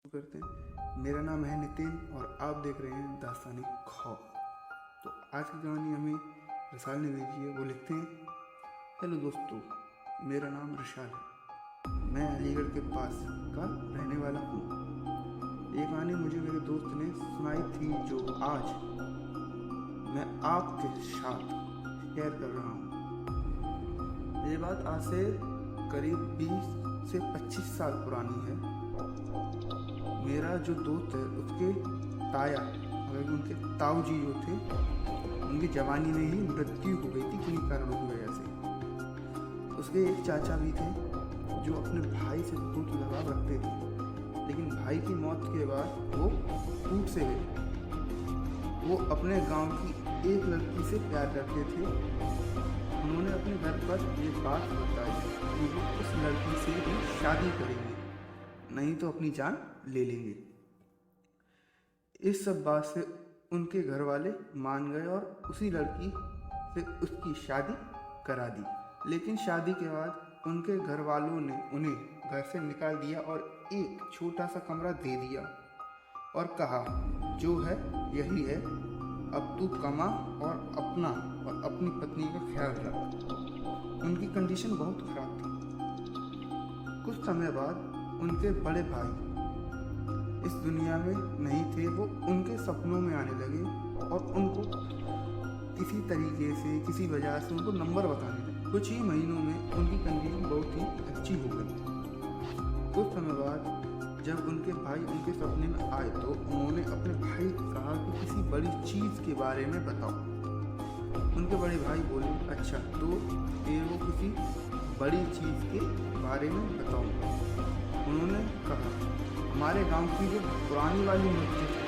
करते हैं। मेरा नाम है नितिन और आप देख रहे हैं दास्तानी खौफ। तो आज की कहानी हमें रसाल ने भेजी है। वो लिखते हैं, हेलो दोस्तों, मेरा नाम रसाल है। मैं अलीगढ़ के पास का रहने वाला हूँ। ये कहानी मुझे मेरे दोस्त ने सुनाई थी जो आज मैं आपके साथ शेयर कर रहा हूँ। ये बात आज से करीब 20 से 25 साल पुरानी है। मेरा जो दोस्त है उसके ताया उनके ताऊ जी जो थे उनकी जवानी में ही मृत्यु हो गई थी किन्हीं कारणों की वजह से। उसके एक चाचा भी थे जो अपने भाई से बहुत लगाव रखते थे, लेकिन भाई की मौत के बाद वो टूट से गए। वो अपने गांव की एक लड़की से प्यार करते थे। उन्होंने अपने घर पर ये बात बताई कि वो उस लड़की से भी शादी करेंगे, नहीं तो अपनी जान ले लेंगे। इस सब बात से उनके घर वाले मान गए और उसी लड़की से उसकी शादी करा दी। लेकिन शादी के बाद उनके घर वालों ने उन्हें घर से निकाल दिया और एक छोटा सा कमरा दे दिया और कहा, जो है यही है, अब तू कमा और अपना और अपनी पत्नी का ख्याल रख। उनकी कंडीशन बहुत खराब थी। कुछ समय बाद उनके बड़े भाई इस दुनिया में नहीं थे। वो उनके सपनों में आने लगे और उनको किसी तरीके से किसी वजह से उनको नंबर बताने लगे। कुछ ही महीनों में उनकी कंडीशन बहुत ही अच्छी हो गई। कुछ समय बाद जब उनके भाई उनके सपने में आए तो उन्होंने अपने भाई से कहा कि किसी बड़ी चीज़ के बारे में बताओ। उनके बड़े भाई बोले, अच्छा तो तेरे को किसी बड़ी चीज़ के बारे में बताऊँ। उन्होंने कहा, हमारे गांव की जो पुरानी वाली मस्जिद है।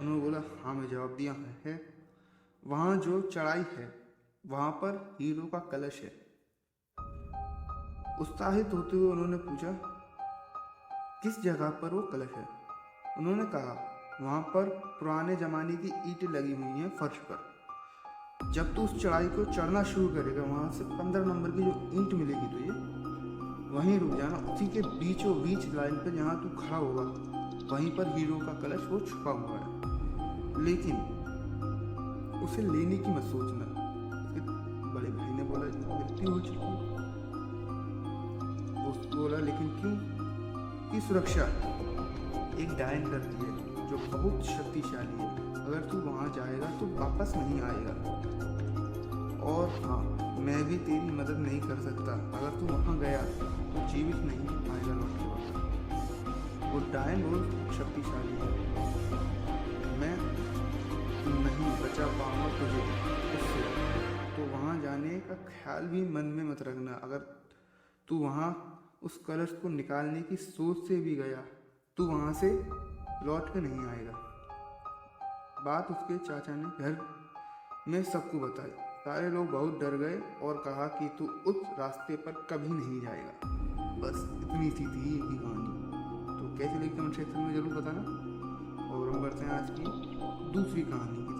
उन्होंने बोला, हाँ मैं जवाब दिया है। वहाँ जो चढ़ाई है वहाँ पर हीरो का कलश है। उत्साहित होते हुए उन्होंने पूछा, किस जगह पर वो कलश है? उन्होंने कहा, वहाँ पर पुराने ज़माने की ईंटें लगी हुई हैं फर्श पर। जब तू उस चढ़ाई को चढ़ना शुरू करेगा, वहाँ से 15 नंबर की जो ईंट मिलेगी तुझे, वहीं रुक जाना। उसी के बीचों बीच लाइन पर जहाँ तू खड़ा होगा वहीं पर हीरो का कलश वो छुपा हुआ है, लेकिन उसे लेने की मत सोचना। उसके बड़े भाई ने बोला, मृत्यु हो चुकी। दोस्त बोला, लेकिन क्यों? की सुरक्षा एक डायन करती है जो बहुत शक्तिशाली है। अगर तू वहाँ जाएगा तो वापस नहीं आएगा। और हाँ, मैं भी तेरी मदद नहीं कर सकता। अगर तू वहाँ गया तो जीवित नहीं आएगा लौट के वापस। वो डायन बहुत शक्तिशाली है, मैं नहीं बचा पाऊंगा तुझे उससे। तो वहाँ जाने का ख्याल भी मन में मत रखना। अगर तू वहाँ उस कलश को निकालने की सोच से भी गया, तू वहाँ से लौट के नहीं आएगा। बात उसके चाचा ने घर में सबको बताई। सारे लोग बहुत डर गए और कहा कि तू उस रास्ते पर कभी नहीं जाएगा। बस इतनी सी थी ये कहानी। तो कैसे लगी कमेंट सेक्शन में ज़रूर बताना। और हम बढ़ते हैं आज की दूसरी कहानी की।